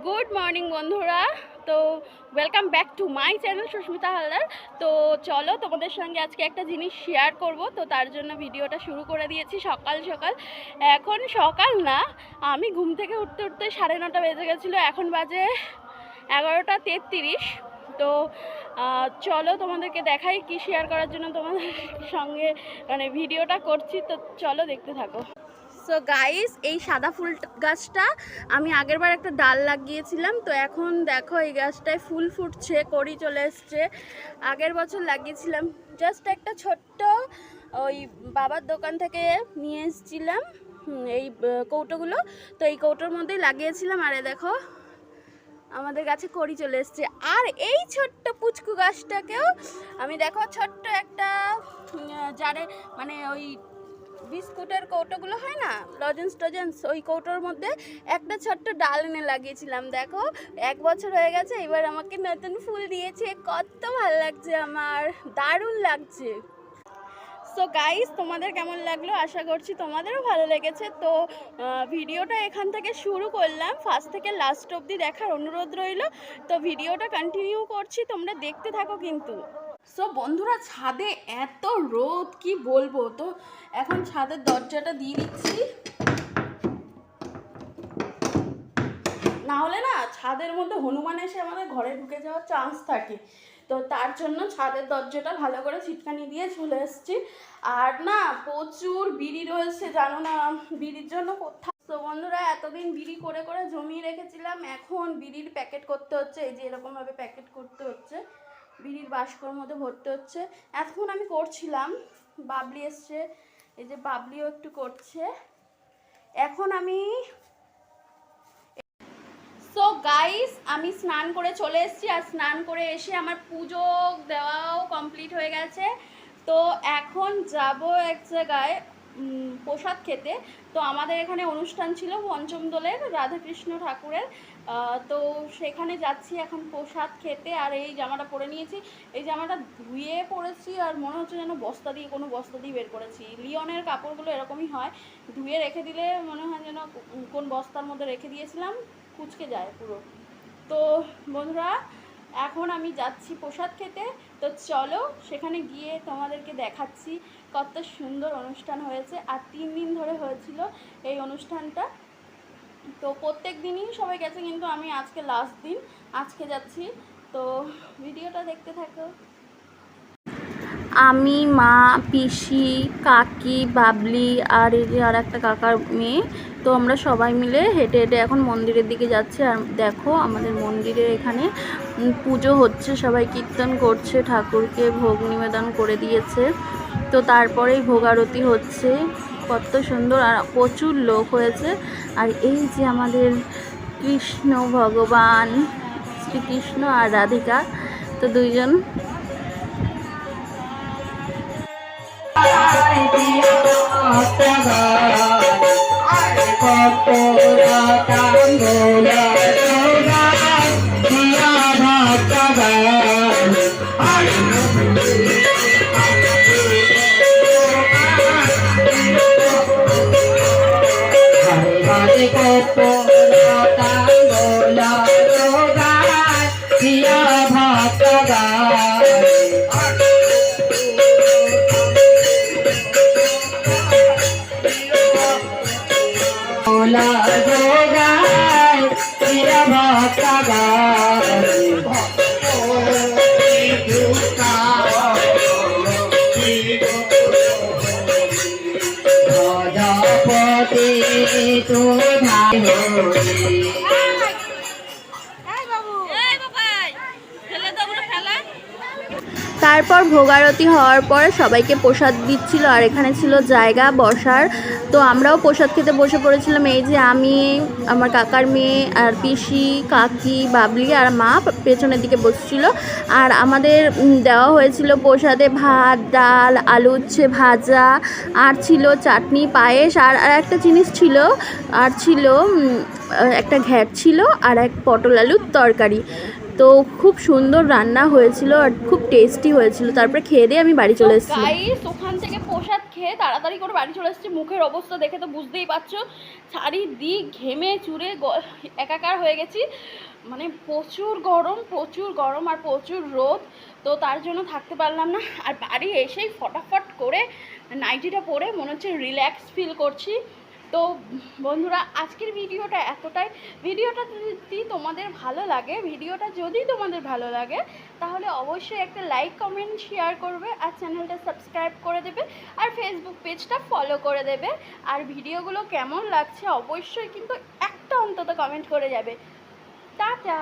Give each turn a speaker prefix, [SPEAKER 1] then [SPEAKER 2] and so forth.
[SPEAKER 1] Good morning বন্ধুরা। তো welcome back to my channel Susmita Haldar. তো চলো তোমাদের সঙ্গে আজকে একটা জিনিস শেয়ার করব। তো তার জন্য ভিডিওটা শুরু করে দিয়েছি সকাল সকাল। এখন সকাল না, আমি ঘুম থেকে উঠতে উঠতে 9:30 বেজে গেছিলো। এখন বাজে 11:33। তো চলো তোমাদেরকে দেখাই কি শেয়ার করার জন্য তোমাদের সঙ্গে মানে ভিডিওটা করছি। তো চলো দেখতে থাকো। সো গাইস, এই সাদা ফুল গাছটা আমি আগেরবার একটা ডাল লাগিয়েছিলাম। তো এখন দেখো এই গাছটায় ফুল ফুটছে, কড়ি চলে এসছে। আগের বছর লাগিয়েছিলাম, জাস্ট একটা ছোট্ট ওই বাবার দোকান থেকে নিয়ে এসেছিলাম এই কৌটোগুলো। তো এই কৌটোর মধ্যেই লাগিয়েছিলাম। আরে দেখো আমাদের গাছে কড়ি চলে এসছে। আর এই ছোট্ট পুচকু গাছটাকেও আমি দেখো ছোট্ট একটা জারে মানে ওই বিস্কুটের কৌটোগুলো হয় না, লজেন্স ওই কৌটোর মধ্যে একটা ছোট্ট ডাল এনে লাগিয়েছিলাম। দেখো 1 বছর হয়ে গেছে, এবার আমাকে নতুন ফুল দিয়েছে। কত ভালো লাগছে, আমার দারুণ লাগছে। সো গাইস, তোমাদের কেমন লাগলো? আশা করছি তোমাদেরও ভালো লেগেছে। তো ভিডিওটা এখান থেকে শুরু করলাম, ফার্স্ট থেকে লাস্ট অবধি দেখার অনুরোধ রইল। তো ভিডিওটা কন্টিনিউ করছি, তোমরা দেখতে থাকো কিন্তু। সো বন্ধুরা, ছাদে এত রোদ কি বলবো। তো এখন ছাদের দরজাটা দিয়ে দিচ্ছি, না হলে না ছাদের মধ্যে হনুমান এসে আমাদের ঘরে ঢুকে যাওয়ার চান্স থাকে। তো তার জন্য ছাদের দরজাটা ভালো করে ছিটকানি দিয়ে চলে এসেছি। আর না প্রচুর বিড়ি রয়েছে, জানো না বিড়ির জন্য কোথাও। তো বন্ধুরা, এতদিন বিড়ি করে করে জমিয়ে রেখেছিলাম, এখন বিড়ির প্যাকেট করতে হচ্ছে। এই যে এরকমভাবে প্যাকেট করতে হচ্ছে, বিড়ির বাস্কর মধ্যে ভরতে হচ্ছে। এখন আমি করছিলাম, বাবলি এসছে, এই যে বাবলিও একটু করছে। এখন আমি সো গাইস, আমি স্নান করে চলে এসেছি। আর স্নান করে এসে আমার পুজো দেওয়াও কমপ্লিট হয়ে গেছে। তো এখন যাব এক জায়গায় প্রসাদ খেতে। তো আমাদের এখানে অনুষ্ঠান ছিল পঞ্চম দোলের রাধাকৃষ্ণ ঠাকুরের। তো সেখানে যাচ্ছি এখন প্রসাদ খেতে। আর এই জামাটা পরে নিয়েছি, এই জামাটা ধুয়ে পরেছি আর মনে হচ্ছে যেন কোনো বস্তা দিয়ে বের করেছি। লিওনের কাপড়গুলো এরকমই হয়, ধুয়ে রেখে দিলে মনে হয় যেন কোন বস্তার মধ্যে রেখে দিয়েছিলাম, কুচকে যায় পুরো। তো বন্ধুরা, এখন আমি যাচ্ছি প্রসাদ খেতে। তো চলো সেখানে গিয়ে তোমাদেরকে দেখাচ্ছি কত সুন্দর অনুষ্ঠান হয়েছে। আর 3 দিন ধরে হয়েছিল এই অনুষ্ঠানটা। তো প্রত্যেক দিনই সবাই গেছে, কিন্তু আমি আজকে লাস্ট দিন, আজকে যাচ্ছি। তো ভিডিওটা দেখতে থাকো। আমি, মা, পিসি, কাকি, বাবলি আর এই যে আর একটা কাকার মেয়ে, তো আমরা সবাই মিলে হেঁটে হেঁটে এখন মন্দিরের দিকে যাচ্ছি। আর দেখো আমাদের মন্দিরে এখানে পুজো হচ্ছে, সবাই কীর্তন করছে, ঠাকুরকে ভোগ নিবেদন করে দিয়েছে। তো তারপরেই ভোগারতি হচ্ছে, কত সুন্দর আর প্রচুর লোক হয়েছে। আর এই যে আমাদের কৃষ্ণ ভগবান, শ্রীকৃষ্ণ আর রাধিকা, তো দুইজন তারপর ভোগারতি হওয়ার পর সবাইকে প্রসাদ দিচ্ছিল। আর এখানে ছিল জায়গা বসার, তো আমরাও প্রসাদ খেতে বসে পড়েছিলাম। এই যে আমি, আমার কাকার মেয়ে আর পিসি, কাকি, বাবলি আর মা পেছনের দিকে বসছিল। আর আমাদের দেওয়া হয়েছিল প্রসাদে ভাত, ডাল, আলু উচ্ছে ভাজা, আর ছিল চাটনি, পায়েস, আর একটা জিনিস ছিল, আর ছিল একটা ঘ্যাট ছিল, আর এক পটল আলুর তরকারি।
[SPEAKER 2] তো খুব সুন্দর রান্না হয়েছিল আর খুব টেস্টি হয়েছিল। তারপরে খেয়ে দিয়ে আমি বাড়ি চলে এসেছি।
[SPEAKER 1] গাইস ওখান থেকে প্রসাদ খেয়ে তাড়াতাড়ি করে বাড়ি চলে এসেছি। মুখের অবস্থা দেখে তো বুঝতেই পারছো, চারিদিক ঘেমে চুরে একাকার হয়ে গেছি। মানে প্রচুর গরম আর প্রচুর রোদ, তো তার জন্য থাকতে পারলাম না। আর বাড়ি এসেই ফটাফট করে নাইটিটা পরে মনে হচ্ছে রিল্যাক্স ফিল করছি। তো বন্ধুরা আজকের ভিডিওটা এতটাই। ভিডিওটা যদি তোমাদের ভালো লাগে তাহলে অবশ্যই একটা লাইক কমেন্ট শেয়ার করবে, আর চ্যানেলটা সাবস্ক্রাইব করে দেবে, আর ফেসবুক পেজটা ফলো করে দেবে। আর ভিডিওগুলো কেমন লাগছে অবশ্যই কিন্তু একটা অন্তত কমেন্ট করে যাবে। টাটা।